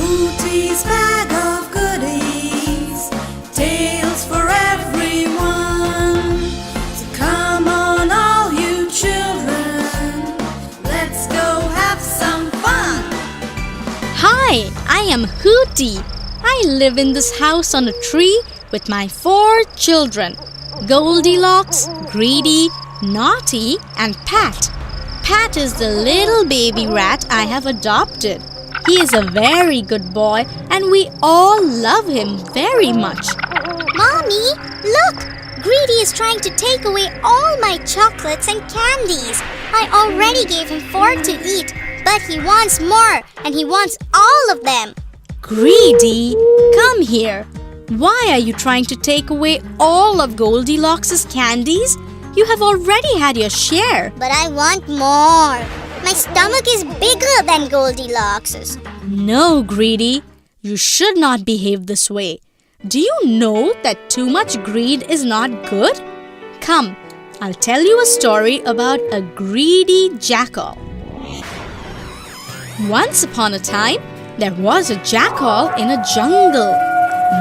Hooty's bag of goodies, tales for everyone. So come on, all you children, let's go have some fun. Hi, I am Hooty. I live in this house on a tree with my 4 children, Goldilocks, Greedy, Naughty, and Pat. Pat is the little baby rat I have adopted. He is a very good boy and we all love him very much. Mommy, look! Greedy is trying to take away all my chocolates and candies. I already gave him 4 to eat, but he wants more and he wants all of them. Greedy, come here. Why are you trying to take away all of Goldilocks' candies? You have already had your share. But I want more. My stomach is bigger than Goldilocks'. No, Greedy. You should not behave this way. Do you know that too much greed is not good? Come, I'll tell you a story about a greedy jackal. Once upon a time, there was a jackal in a jungle.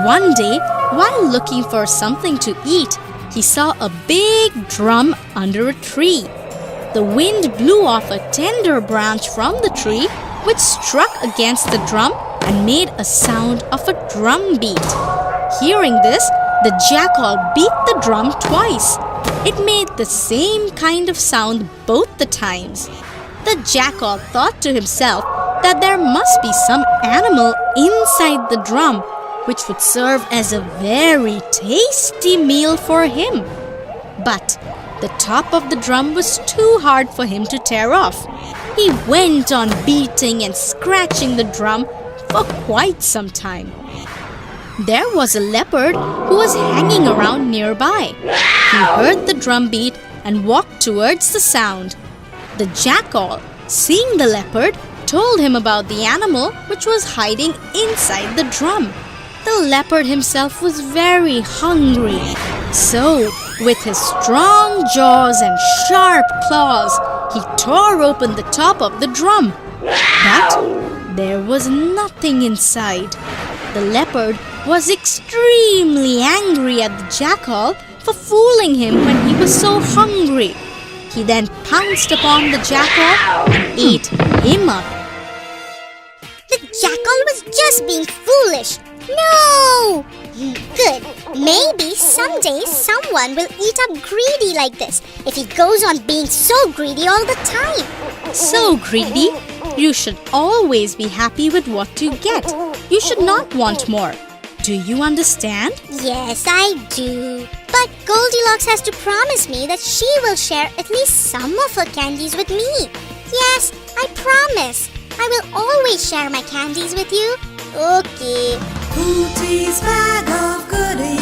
One day, while looking for something to eat, he saw a big drum under a tree. The wind blew off a tender branch from the tree, which struck against the drum and made a sound of a drum beat. Hearing this, the jackal beat the drum twice. It made the same kind of sound both the times. The jackal thought to himself that there must be some animal inside the drum, which would serve as a very tasty meal for him. But the top of the drum was too hard for him to tear off. He went on beating and scratching the drum for quite some time. There was a leopard who was hanging around nearby. He heard the drum beat and walked towards the sound. The jackal, seeing the leopard, told him about the animal which was hiding inside the drum. The leopard himself was very hungry. So, with his strong jaws and sharp claws, he tore open the top of the drum. But there was nothing inside. The leopard was extremely angry at the jackal for fooling him when he was so hungry. He then pounced upon the jackal and ate him up. The jackal was just being foolish. No! Good. Maybe someday someone will eat up Greedy like this if he goes on being so greedy all the time. So, Greedy, you should always be happy with what you get. You should not want more. Do you understand? Yes, I do. But Goldilocks has to promise me that she will share at least some of her candies with me. Yes, I promise. I will always share my candies with you. Okay. Hooty's bag of goodies.